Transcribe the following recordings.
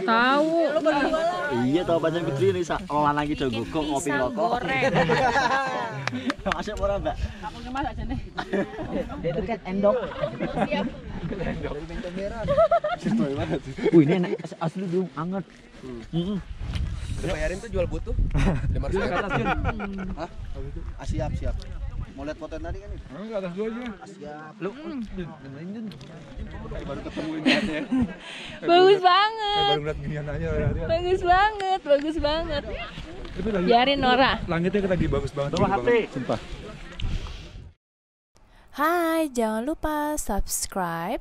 Tahu. Iya tahu pancen gede nih sak lanang iki jago kok ngopi rokok. Masuk ora, Mbak? Aku kemas aja nih. Itu kan endok. Siap. Dari benteng merah. Wih, ini enak asli dulu anget. Heeh. Bayarin tuh jual butuh. 500 ke atas, Jun. Hah? Siap, siap. Mau lihat foto tadi kan? Enggak, atas dulu aja. Siap. Lu dengerin Jun. Kayak baru ketemu ini aja ya. Bagus banget. Baru ngeliat ginian aja. Bagus banget, bagus banget. Itu lagi. Biarin Nora. Langitnya lagi bagus banget. Tuh hati. Sumpah. Hai, jangan lupa subscribe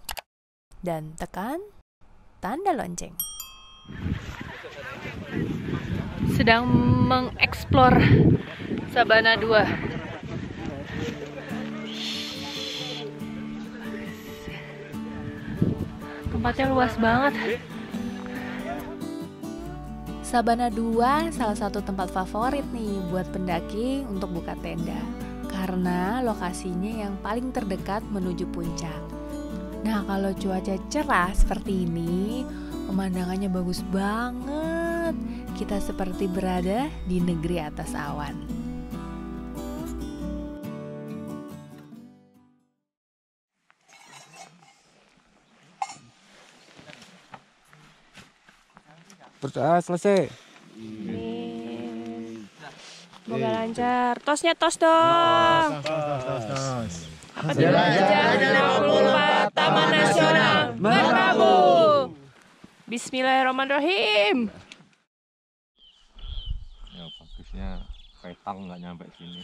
dan tekan tanda lonceng. Sedang mengeksplor Sabana 2. Tempatnya luas banget. Sabana 2 salah satu tempat favorit nih buat pendaki untuk buka tenda karena lokasinya yang paling terdekat menuju puncak. Nah, kalau cuaca cerah seperti ini, pemandangannya bagus banget. Kita seperti berada di negeri atas awan. Selesai. Semoga lancar. Tosnya tos dong. Apa Jelajah 54 Taman Nasional Merbabu. Bismillahirrahmanirrahim. Ya bagusnya petang nggak nyampe sini.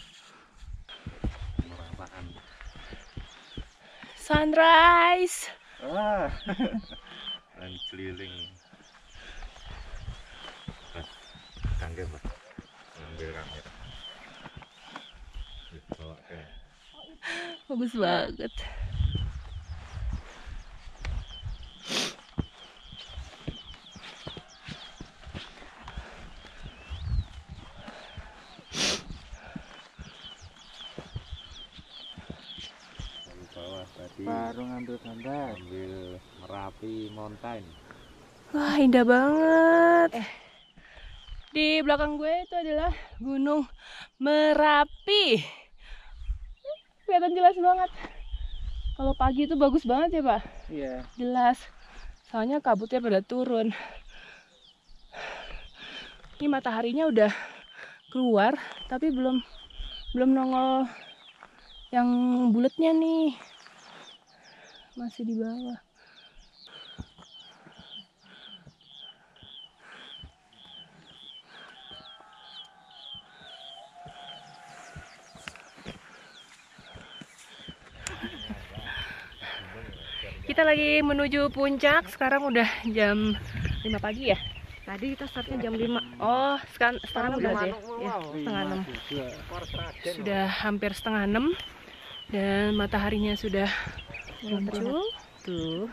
Sunrise. Wah. Dan keliling. Kangen Pak. Ngambil kamera. Bawa ke. Bagus banget. Baru ngambil gambar, ambil Merapi Mountain. Wah, indah banget. Di belakang gue itu adalah Gunung Merapi. Kelihatan jelas banget. Kalau pagi itu bagus banget ya, Pak? Iya. Jelas. Soalnya kabutnya pada turun. Ini mataharinya udah keluar, tapi belum nongol yang bulatnya nih. Masih di bawah. Kita lagi menuju puncak. Sekarang udah jam 5 pagi ya. Tadi kita startnya jam 5. Oh, sekarang udah ya. Ya, setengah 6. Sudah hampir setengah 6. Dan mataharinya sudah muncul. Tuh.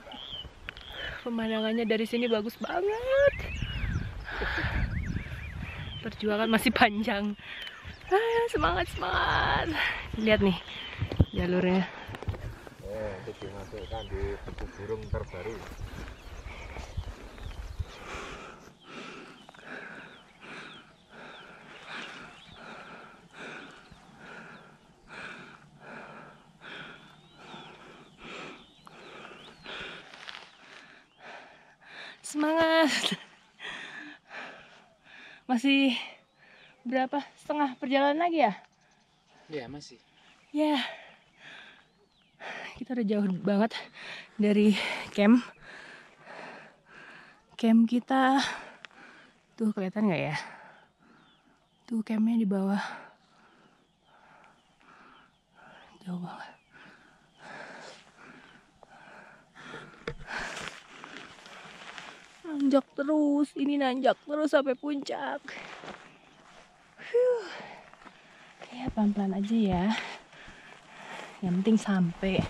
Pemandangannya dari sini bagus banget. Perjuangan masih panjang. Semangat, semangat. Lihat nih jalurnya. Itu dimasukkan di buku burung terbaru. Semangat. Masih berapa? Setengah perjalanan lagi ya? Iya, masih. Ya. Kita udah jauh banget dari camp. Camp kita tuh kelihatan nggak ya? Tuh campnya di bawah. Jauh banget. Nanjak terus, ini nanjak terus sampai puncak. Ya pelan-pelan aja ya. Yang penting sampai.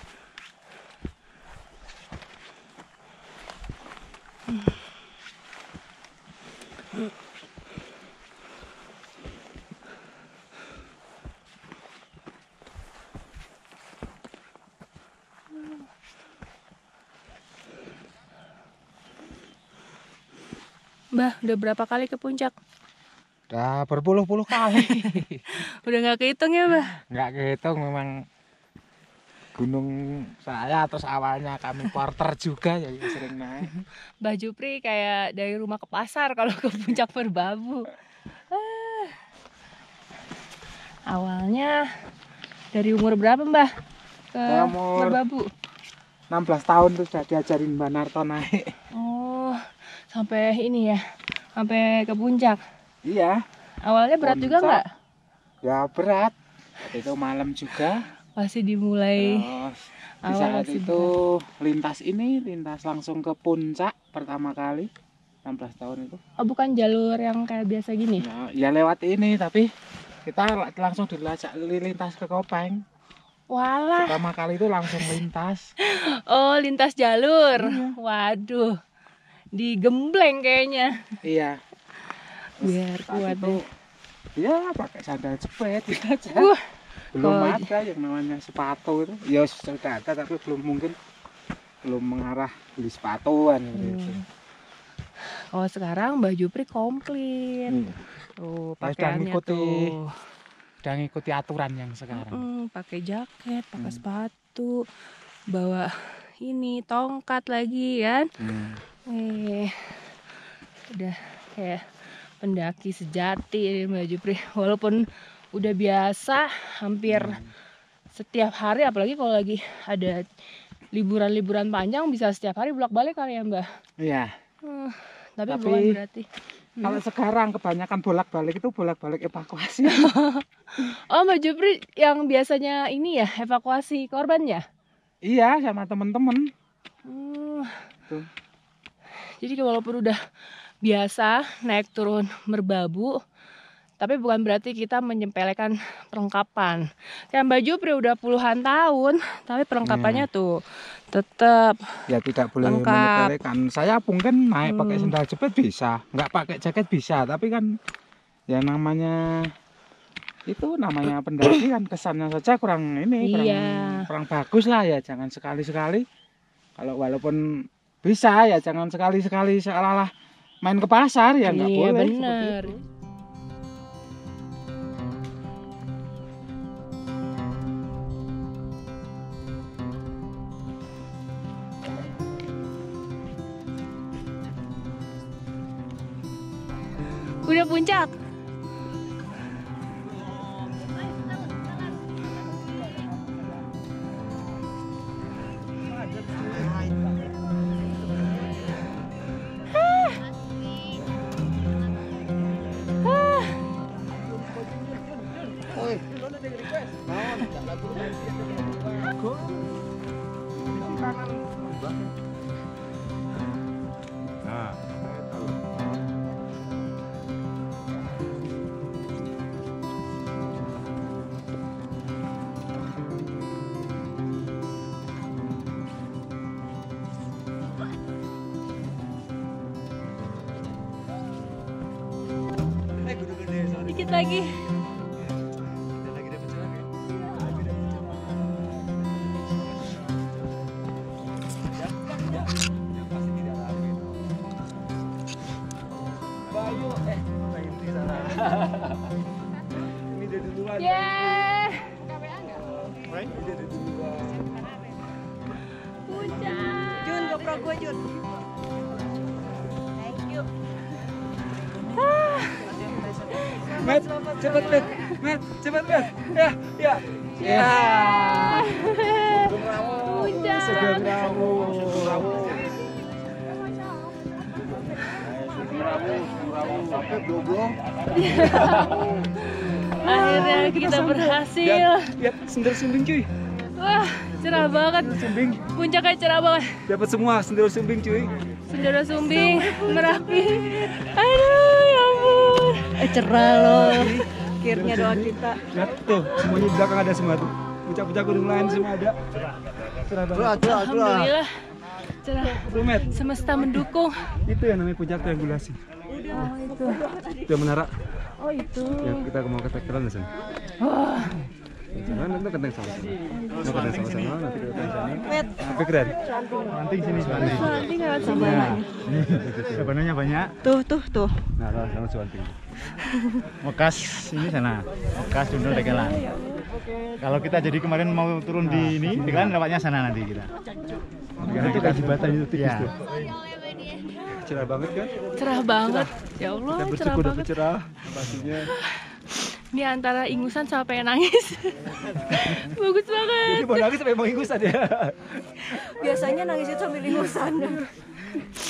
Mbah, udah berapa kali ke puncak? Udah berpuluh-puluh kali. Udah nggak kehitung ya, Mbah? Nggak kehitung, memang gunung saya, terus awalnya kami porter juga, jadi sering naik. Mbah Jupri kayak dari rumah ke pasar kalau ke puncak Merbabu. Awalnya dari umur berapa, Mbah? Ke Umur Merbabu? 16 tahun tuh sudah diajarin Mbak Narto naik. Oh, sampai ini ya, sampai ke puncak. Iya. Awalnya berat juga Puncak. nggak? Ya berat. Itu malam juga. Masih dimulai. Terus di awal saat masih itu lintas langsung ke puncak pertama kali. 16 tahun itu. Oh, bukan jalur yang kayak biasa gini? Ya lewat ini, tapi kita langsung lintas ke Kopeng. Walah. Pertama kali itu langsung lintas. Oh, lintas jalur. Iya. Waduh. Digembleng kayaknya. Iya. Biar Saat kuat itu, deh. ya pakai sandal jepit gitu aja. Belum Oh, ada yang namanya sepatu itu. Ya sudah ada, tapi belum mengarah beli sepatuan gitu. Kalau sekarang Mbah Jupri komplit. Tuh, Saya pakaiannya tuh. udah ngikuti aturan yang sekarang. Pakai jaket, pakai sepatu, bawa ini tongkat lagi kan. Udah kayak pendaki sejati ini Mbah Jupri. Walaupun udah biasa hampir setiap hari, apalagi kalau lagi ada liburan-liburan panjang bisa setiap hari bolak-balik kali ya, Mbah. Iya. Tapi Tapi bukan berarti. Kalau sekarang kebanyakan bolak-balik itu bolak-balik evakuasi. Oh, Mbak Jupri yang biasanya ini ya, evakuasi korbannya? Iya, sama temen-temen. Tuh. Jadi walaupun udah biasa naik turun Merbabu, tapi bukan berarti kita menyepelekan perlengkapan. Kayak Mbak Jupri udah puluhan tahun, tapi perlengkapannya tuh tetap ya tidak boleh lengkap. menyepelekan. Saya mungkin naik pakai sandal jepit bisa, nggak pakai jaket bisa, tapi kan ya namanya pendaki kan kesannya saja kurang kurang bagus lah ya. Jangan sekali-sekali, kalau walaupun bisa ya jangan sekali-sekali seolah-olah main ke pasar ya nggak boleh. Bener. Udah puncak. Dikit lagi. Ini dari duluan. Yeah. Puncak. Jun, GoPro gue Jun. Thank you. Met, cepet Met, cepet Met. Ya. Puncak. Sugeng Rawu. Sampai Blogong. Akhirnya kita berhasil. Lihat sendal sumbing cuy. Wah, cerah banget. Sumbing. Puncaknya cerah banget. Dapat semua sendal sumbing cuy. Sendara Sumbing, Merapi. Aduh, ya ampun. Cerah loh. Akhirnya doa kita. Lihat tuh, semuanya di belakang ada semua tuh. Puncak-puncak gunung lain semua ada. Cerah banget. Alhamdulillah. Cerah. Met, Semesta mendukung. itu yang namanya puncak triangulasi. Oh, itu. Itu menara. Oh, itu. Yang kita mau ke Tekelan di sana. Wah, Jangan nanti kenteng sama sana. Mau kenteng sama sana nanti ke kenteng sana. Tapi keren. Nanti sini Suwanting. Suwanting lewat sabananya. Sabananya banyak. Tuh. Nah, sama Suwanting. Mekas ini sana. Mekas Dundul Tekelan. Kalau kita jadi kemarin mau turun di ini, Tekelan lewatnya sana nanti kita. Itu kayak jembatan itu tipis tuh. Cerah banget kan? Cerah banget. Ya Allah, cerah banget. Cerah pastinya. Ini antara ingusan sama pengen nangis. Bagus banget. Jadi mau nangis sampai mau ingusan ya. Biasanya nangis itu sambil ingusan.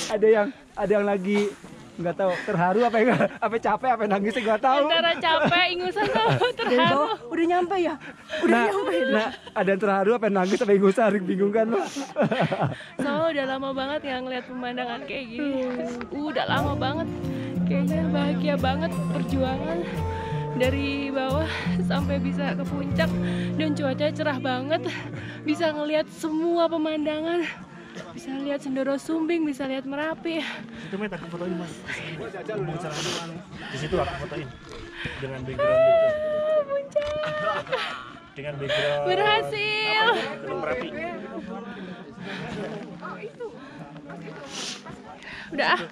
Ada yang lagi nggak tahu terharu apa capek apa nangis nggak tahu. Antara capek, ingusan sama terharu. Udah nyampe ya? Nah, ada yang terharu apa nangis apa ingusan, bingung kan lo? So, udah lama banget nggak ngeliat pemandangan kayak gini. Udah lama banget. Kayaknya bahagia banget perjuangan dari bawah sampai bisa ke puncak, dan cuaca cerah banget, bisa ngelihat semua pemandangan, bisa lihat Sendoro Sumbing, bisa lihat Merapi. Itu Met, aku fotoin Mas. Di situ aku fotoin dengan background itu. Puncak Dengan background berhasil. Gunung Merapi. Udah ah.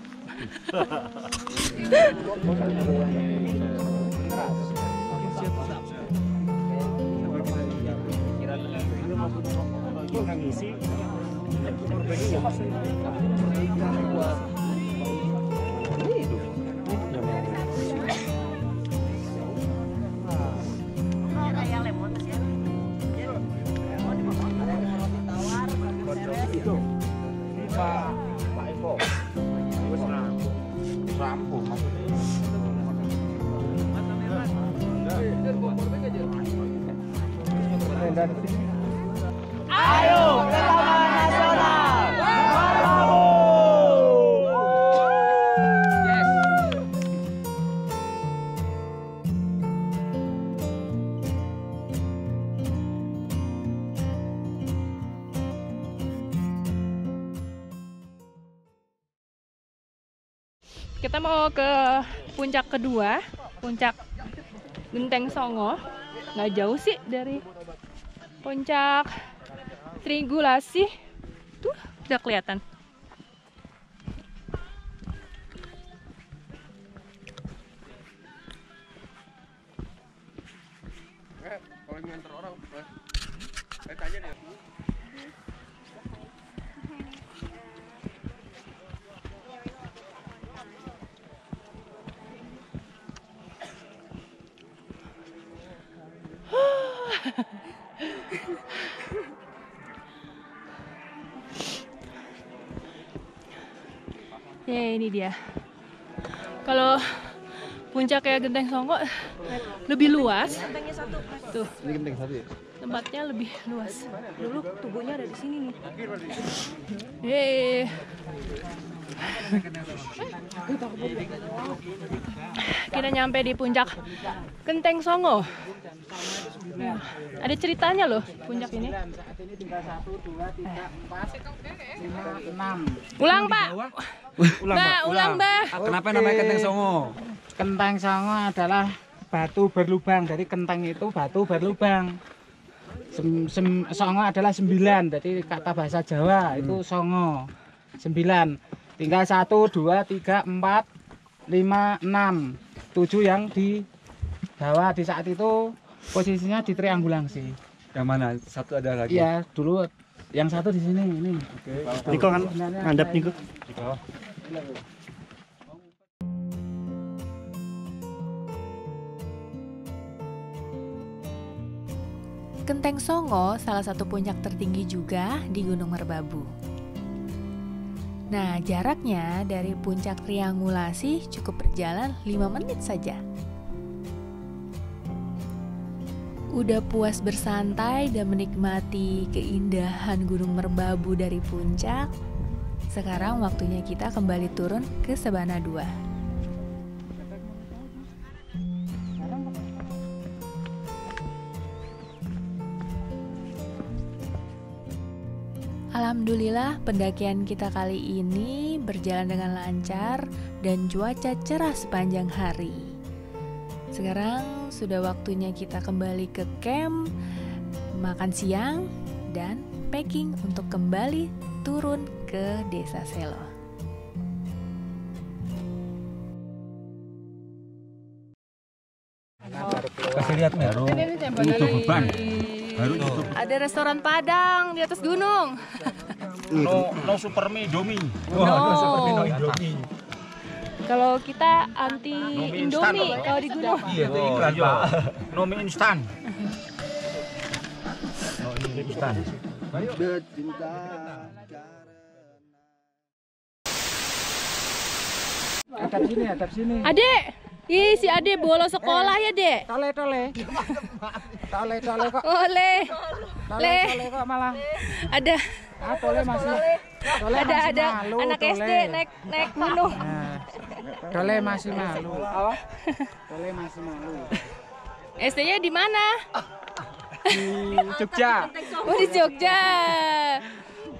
Ayo ke Taman Nasional Merbabu. Kita mau ke puncak kedua, puncak Genteng Songo. Nggak jauh sih dari puncak Trigulasi. Tuh, udah kelihatan. Kalau nganter orang, saya tanya deh. Ya, ini dia. Kalau puncak kayak Genteng Songo lebih luas. Tuh, Ini kenteng satu ya? tempatnya lebih luas. Dulu tubuhnya ada di sini nih. Yeay. Kita nyampe di puncak Genteng Songo. Nah, ada ceritanya loh puncak ini. Saat ini tinggal 1, 2, 3, 4, 5, 6. Ulang Pak. Mbak, ulang Mbak. Kenapa namanya Kenteng Songo? Kenteng Songo adalah batu berlubang. Dari kenteng itu batu berlubang. Songo adalah 9. Jadi kata bahasa Jawa itu Songo. 9. Tinggal 1, 2, 3, 4, 5, 6. 7 yang di bawah. Di saat itu posisinya di triangulasi. Yang mana? Satu ada lagi. Iya, dulu yang satu di sini ini. Oke. Niko kan ngadap Niko. Di bawah. Genteng Songo salah satu puncak tertinggi juga di Gunung Merbabu. Nah, jaraknya dari puncak Triangulasi cukup berjalan 5 menit saja. Udah puas bersantai dan menikmati keindahan Gunung Merbabu dari puncak, sekarang waktunya kita kembali turun ke Sabana 2. Alhamdulillah pendakian kita kali ini berjalan dengan lancar dan cuaca cerah sepanjang hari. Sekarang sudah waktunya kita kembali ke camp, makan siang, dan packing untuk kembali turun ke Desa Selo. Kasih lihat baru. Itu beban. Baru cukup. Ada restoran Padang di atas gunung. No super mie Indomie. No. Kalau kita anti Indomie kalau di gunung. Iya, itu iklan, Pak. No mie instan. No mie instan. Hadap sini. Adek, ih si Adek bolos sekolah ya Dek. Tole kok. Oleh. Tole kok malah. Ada Tole masih. Tole ada masih ada malu, anak Tole. SD naik gunung. Nah, Tole masih malu. Tole masih malu. SD-nya di mana? Di Jogja. Oh di Jogja.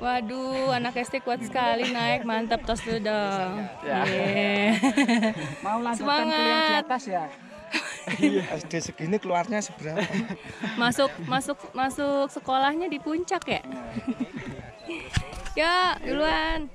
Waduh, anak SD kuat sekali naik, mantap tos dulu dong. Yeah. Mau lanjutkan kuliah di Semangat. atas ya? SD segini keluarnya seberapa? Masuk sekolahnya di puncak ya? Ya, duluan.